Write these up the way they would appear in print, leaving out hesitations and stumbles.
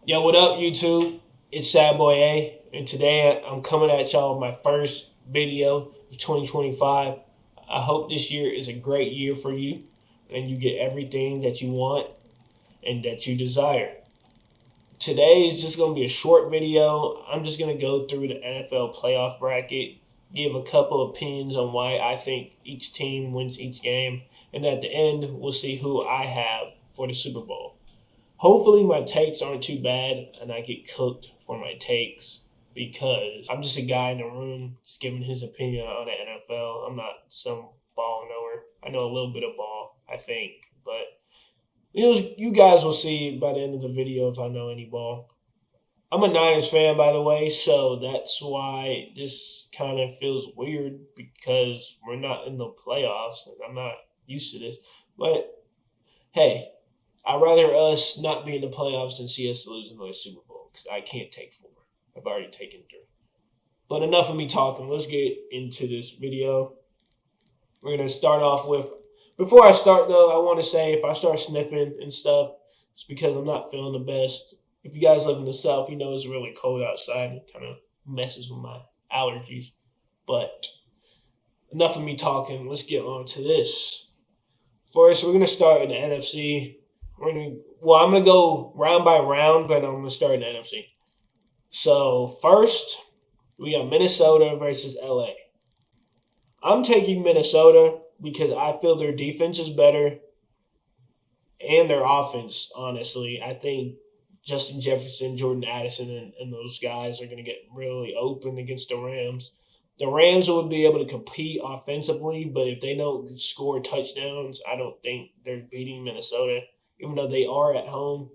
Yo, what up, YouTube? It's Sad Boy A, and today I'm coming at y'all with my first video of 2025. I hope this year is a great year for you, and you get everything that you want and that you desire. Today is just going to be a short video. I'm just going to go through the NFL playoff bracket, give a couple opinions on why I think each team wins each game, and at the end, we'll see who I have for the Super Bowl. Hopefully my takes aren't too bad and I get cooked for my takes because I'm just a guy in the room just giving his opinion on the NFL. I'm not some ball knower. I know a little bit of ball, I think, but you guys will see by the end of the video if I know any ball. I'm a Niners fan, by the way, so that's why this kind of feels weird because we're not in the playoffs and I'm not used to this. But hey, I'd rather us not be in the playoffs than see us lose another Super Bowl because I can't take four. I've already taken three. But enough of me talking. Let's get into this video. We're going to start off with, before I start though, I want to say if I start sniffing and stuff, it's because I'm not feeling the best. If you guys live in the South, you know it's really cold outside. It kind of messes with my allergies. But enough of me talking. Let's get on to this. First, we're going to start in the NFC. I'm gonna go round by round, but I'm gonna start in the NFC. So first, we got Minnesota versus LA. I'm taking Minnesota because I feel their defense is better and their offense. Honestly, I think Justin Jefferson, Jordan Addison, and those guys are gonna get really open against the Rams. The Rams would be able to compete offensively, but if they don't score touchdowns, I don't think they're beating Minnesota, even though they are at home.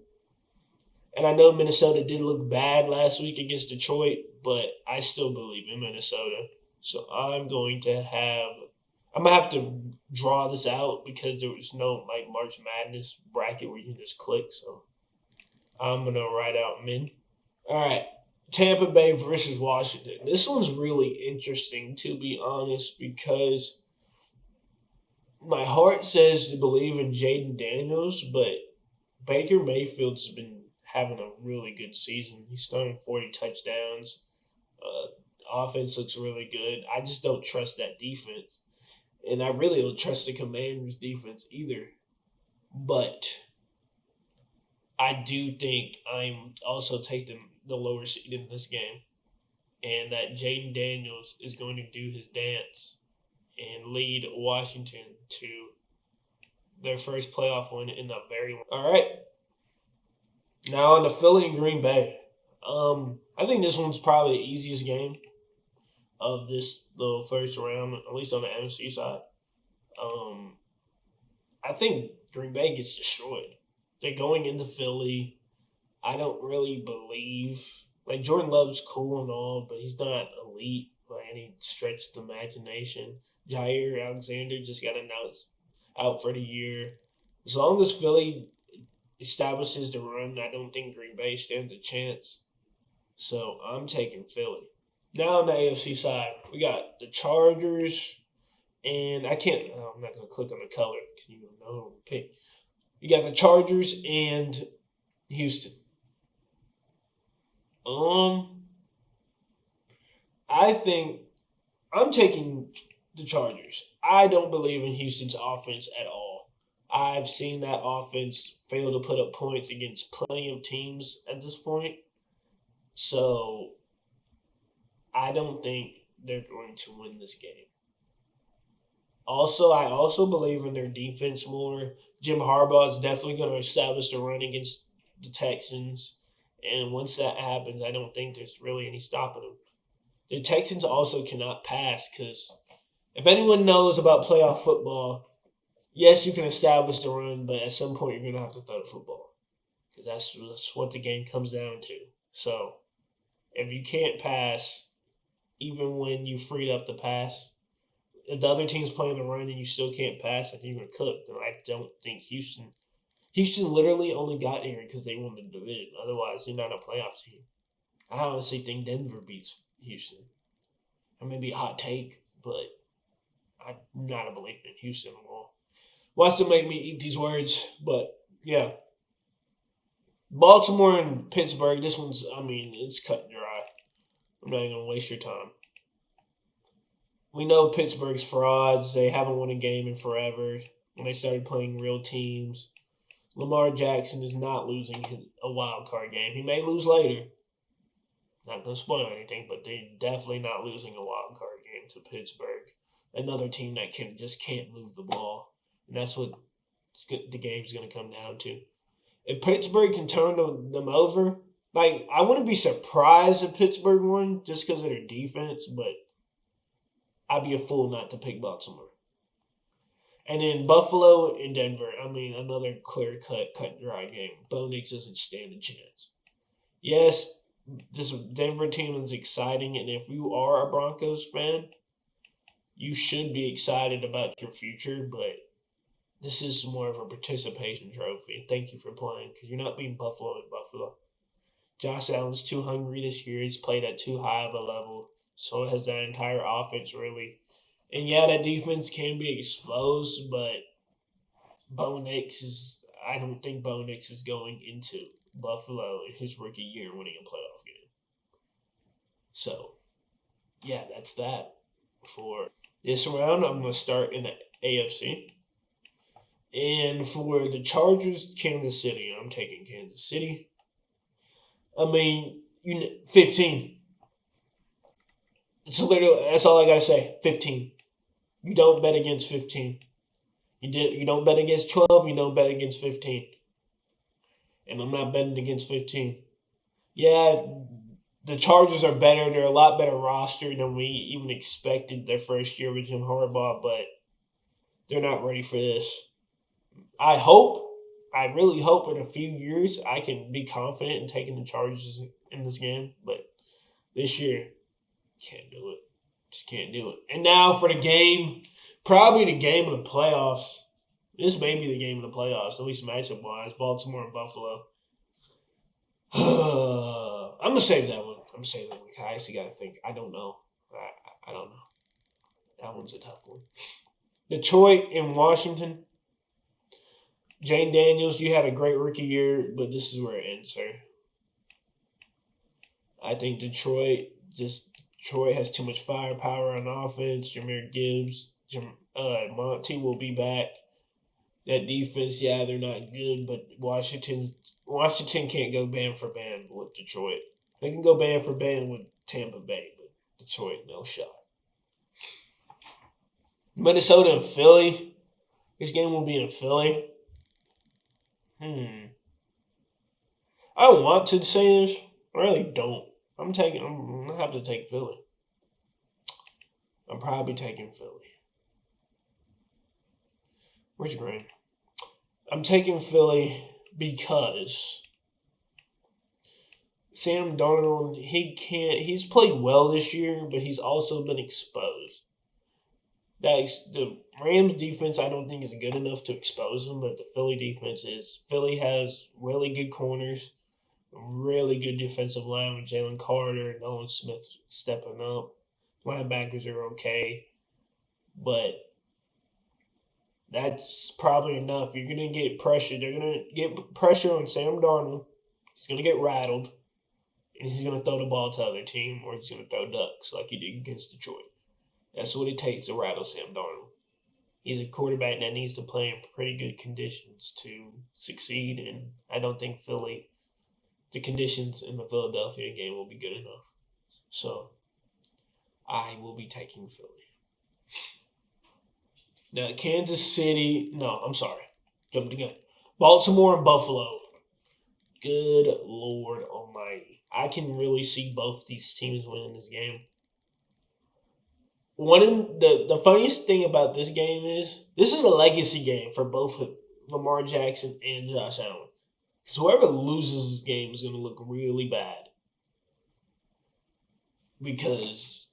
And I know Minnesota did look bad last week against Detroit, but I still believe in Minnesota. So I'm going to have to draw this out because there was no March Madness bracket where you can just click. So I'm gonna write out Min. All right, Tampa Bay versus Washington. This one's really interesting, to be honest, because my heart says to believe in Jaden Daniels, but Baker Mayfield's been having a really good season. He's throwing 40 touchdowns. Offense looks really good. I just don't trust that defense. And I really don't trust the Commanders' defense either. But I do think I'm also taking the lower seed in this game. And that Jaden Daniels is going to do his dance and lead Washington to their first playoff win in a very long. All right. Now on the Philly and Green Bay. I think this one's probably the easiest game of this little first round, at least on the NFC side. I think Green Bay gets destroyed. They're going into Philly. I don't really believe Jordan Love's cool and all, but he's not elite by any stretch of the imagination. Jair Alexander just got announced out for the year. As long as Philly establishes the run, I don't think Green Bay stands a chance. So I'm taking Philly. Now on the AFC side, we got the Chargers, and I'm not going to click on the color because you don't know who to pick. You got the Chargers and Houston. I think I'm taking the Chargers. I don't believe in Houston's offense at all. I've seen that offense fail to put up points against plenty of teams at this point. So I don't think they're going to win this game. I also believe in their defense more. Jim Harbaugh is definitely going to establish the run against the Texans. And once that happens, I don't think there's really any stopping them. The Texans also cannot pass because if anyone knows about playoff football, yes, you can establish the run, but at some point you're going to have to throw the football because that's what the game comes down to. So if you can't pass, even when you freed up the pass, if the other team's playing the run and you still can't pass, I think you're cooked. And I don't think Houston literally only got here because they won the division. Otherwise, they're not a playoff team. I honestly think Denver beats Houston. It may be a hot take, but I'm not a believer in Houston at all. Wants to make me eat these words, but yeah. Baltimore and Pittsburgh, this one's, it's cut and dry. I'm not even going to waste your time. We know Pittsburgh's frauds. They haven't won a game in forever when they started playing real teams. Lamar Jackson is not losing a wild card game. He may lose later. Not going to spoil anything, but they're definitely not losing a wild card game to Pittsburgh. Another team that can't move the ball. And that's what the game's going to come down to. If Pittsburgh can turn them over, I wouldn't be surprised if Pittsburgh won just because of their defense, but I'd be a fool not to pick Baltimore. And then Buffalo and Denver, another clear-cut, cut-dry game. Bo Nix doesn't stand a chance. Yes, this Denver team is exciting, and if you are a Broncos fan, you should be excited about your future, but this is more of a participation trophy. Thank you for playing, because you're not beating Buffalo at Buffalo. Josh Allen's too hungry this year. He's played at too high of a level. So has that entire offense, really. And yeah, that defense can be exposed, but I don't think Bo Nix is going into Buffalo in his rookie year winning a playoff game. So, yeah, that's that for this round. I'm going to start in the AFC. And for the Chargers, Kansas City, I'm taking Kansas City. 15. That's all I got to say. 15. You don't bet against 15. You don't bet against 12. You don't bet against 15. And I'm not betting against 15. Yeah, the Chargers are better. They're a lot better roster than we even expected their first year with Jim Harbaugh, but they're not ready for this. I really hope in a few years I can be confident in taking the Chargers in this game, but this year, can't do it. Just can't do it. And now for the game, probably the game of the playoffs. This may be the game of the playoffs, at least matchup-wise, Baltimore and Buffalo. I'm going to save that one. I actually got to think. I don't know. I don't know. That one's a tough one. Detroit and Washington. Jane Daniels, you had a great rookie year, but this is where it ends, sir. I think Detroit has too much firepower on offense. Jahmyr Gibbs, Monty will be back. That defense, yeah, they're not good, but Washington can't go band for band with Detroit. They can go band for band with Tampa Bay, but Detroit, no shot. Minnesota and Philly. This game will be in Philly. I don't want to say this. I really don't. I'm gonna have to take Philly. I'm probably taking Philly. Where's your brain? I'm taking Philly because Sam Darnold, he's played well this year, but he's also been exposed. The Rams defense, I don't think, is good enough to expose him, but the Philly defense is. Philly has really good corners, really good defensive line with Jalen Carter and Nolan Smith stepping up. Linebackers are okay, but that's probably enough. You're going to get pressure. They're going to get pressure on Sam Darnold. He's going to get rattled, and he's going to throw the ball to the other team, or he's going to throw ducks like he did against Detroit. That's what it takes to rattle Sam Darnold. He's a quarterback that needs to play in pretty good conditions to succeed, and I don't think the conditions in the Philadelphia game will be good enough. So, I will be taking Philly. Now, Kansas City, jumped the gun. Baltimore and Buffalo. Good Lord Almighty. I can really see both these teams winning this game. The funniest thing about this game is this is a legacy game for both Lamar Jackson and Josh Allen. Because whoever loses this game is going to look really bad. Because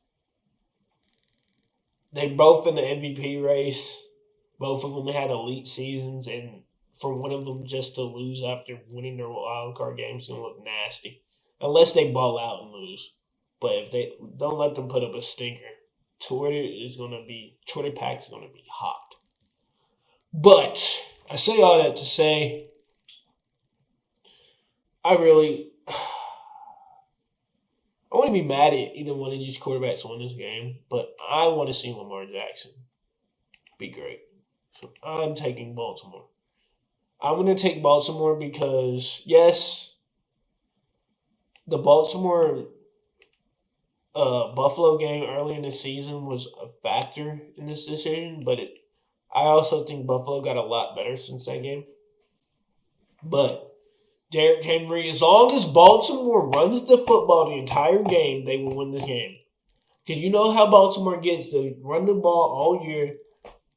they're both in the MVP race. Both of them had elite seasons, and for one of them just to lose after winning their wild card game is going to look nasty. Unless they ball out and lose. But if they don't let them put up a stinker. Twitter Pack's going to be hot. But I say all that to say I really, I want to be mad at either one of these quarterbacks win this game, but I want to see Lamar Jackson be great. So I'm taking Baltimore. I'm going to take Baltimore because, yes, the Baltimore Buffalo game early in the season was a factor in this decision, but I also think Buffalo got a lot better since that game. But Derrick Henry, as long as Baltimore runs the football the entire game, they will win this game. Because you know how Baltimore gets to run the ball all year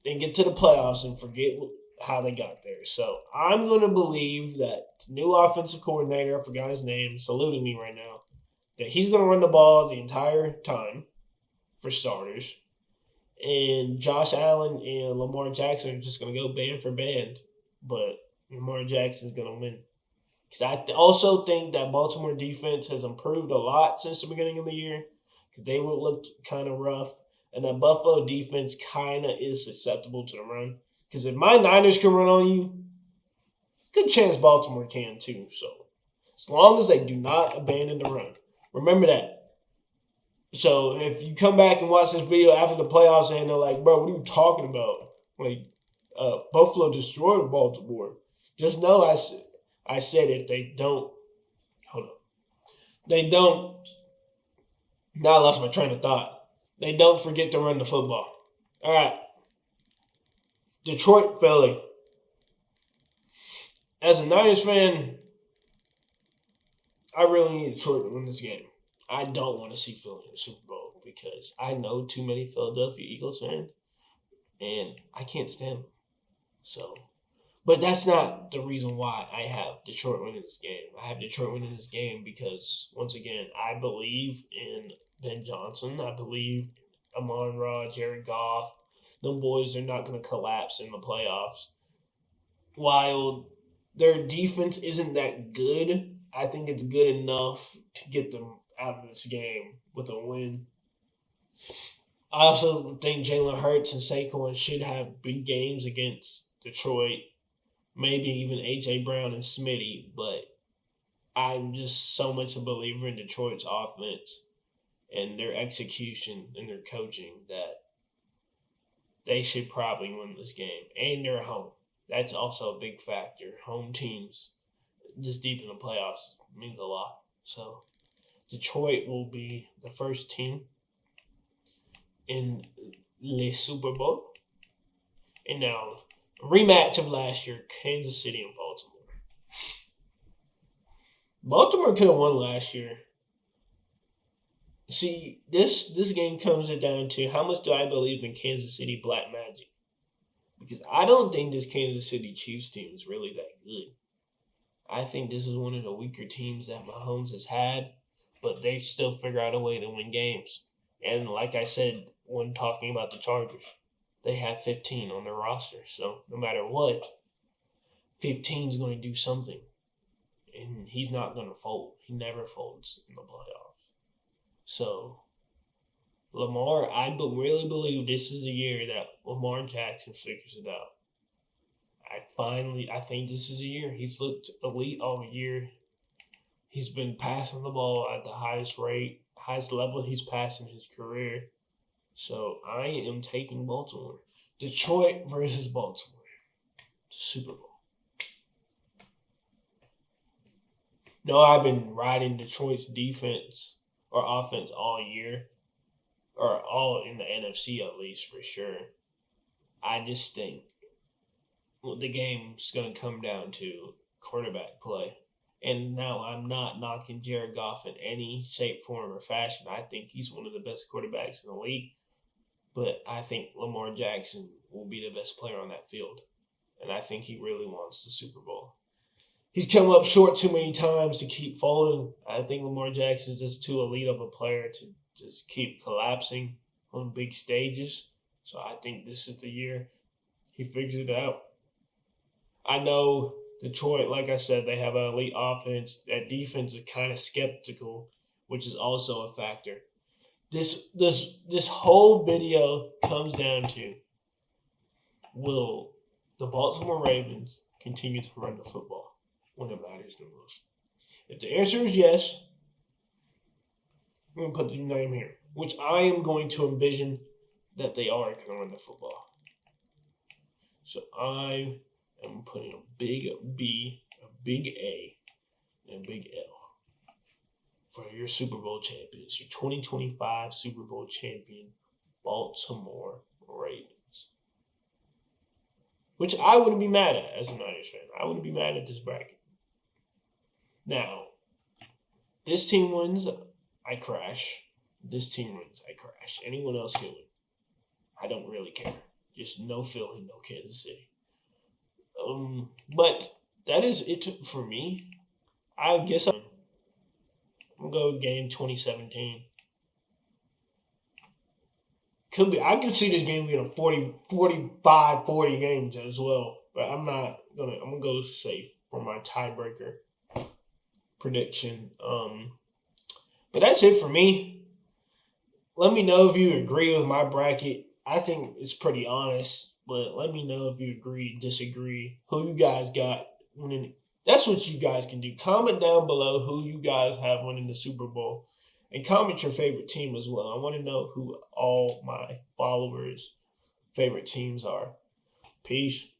and get to the playoffs and forget how they got there. So I'm going to believe that the new offensive coordinator, I forgot his name, saluting me right now, that he's going to run the ball the entire time for starters. And Josh Allen and Lamar Jackson are just going to go band for band. But Lamar Jackson's going to win. Because I also think that Baltimore defense has improved a lot since the beginning of the year. Because they would look kind of rough. And that Buffalo defense kind of is susceptible to the run. Because if my Niners can run on you, good chance Baltimore can too. So as long as they do not abandon the run. Remember that. So if you come back and watch this video after the playoffs and they're like, bro, what are you talking about? Like, Buffalo destroyed Baltimore. Just know I said if they don't, hold on. They don't, now I lost my train of thought. They don't forget to run the football. All right. Detroit, Philly. As a Niners fan, I really need Detroit to win this game. I don't want to see Philly in the Super Bowl because I know too many Philadelphia Eagles fans, and I can't stand them. So, but that's not the reason why I have Detroit winning this game. I have Detroit winning this game because, once again, I believe in Ben Johnson. I believe in Amon-Ra, Jared Goff. Them boys are not going to collapse in the playoffs. While their defense isn't that good, I think it's good enough to get them out of this game with a win. I also think Jalen Hurts and Saquon should have big games against Detroit, maybe even A.J. Brown and Smitty, but I'm just so much a believer in Detroit's offense and their execution and their coaching that they should probably win this game. And they're home. That's also a big factor. Home teams, just deep in the playoffs, means a lot. So Detroit will be the first team in the Super Bowl. And now, rematch of last year, Kansas City and Baltimore. Baltimore could have won last year. See, this game comes down to how much do I believe in Kansas City Black Magic? Because I don't think this Kansas City Chiefs team is really that good. I think this is one of the weaker teams that Mahomes has had, but they still figure out a way to win games. And like I said when talking about the Chargers, they have 15 on their roster. So no matter what, 15 is going to do something. And he's not going to fold. He never folds in the playoffs. So Lamar, I really believe this is a year that Lamar Jackson figures it out. I think this is a year. He's looked elite all year. He's been passing the ball at the highest rate, highest level he's passed in his career. So I am taking Baltimore. Detroit versus Baltimore. Super Bowl. No, I've been riding Detroit's defense or offense all year. Or all in the NFC at least for sure. I just think the game's going to come down to quarterback play. And now I'm not knocking Jared Goff in any shape, form, or fashion. I think he's one of the best quarterbacks in the league. But I think Lamar Jackson will be the best player on that field. And I think he really wants the Super Bowl. He's come up short too many times to keep folding. I think Lamar Jackson is just too elite of a player to just keep collapsing on big stages. So I think this is the year he figures it out. I know Detroit, like I said, they have an elite offense. That defense is kind of skeptical, which is also a factor. This whole video comes down to, will the Baltimore Ravens continue to run the football when it matters the most? If the answer is yes, I'm going to put the name here, which I am going to envision that they are going to win the football. So I am putting a big B, a big A, and a big L for your Super Bowl champions, your 2025 Super Bowl champion, Baltimore Ravens. Which I wouldn't be mad at as a Niners fan. I wouldn't be mad at this bracket. Now, this team wins, I crash. This team wins, I crash. Anyone else can win. I don't really care. Just no Philly, no Kansas City. But that is it for me. I guess I'm going to go game 2017. Could be. I could see this game being a 40 games as well. But I'm going to go safe for my tiebreaker prediction. But that's it for me. Let me know if you agree with my bracket. I think it's pretty honest, but let me know if you agree, disagree, who you guys got winning. That's what you guys can do. Comment down below who you guys have winning the Super Bowl. And comment your favorite team as well. I want to know who all my followers' favorite teams are. Peace.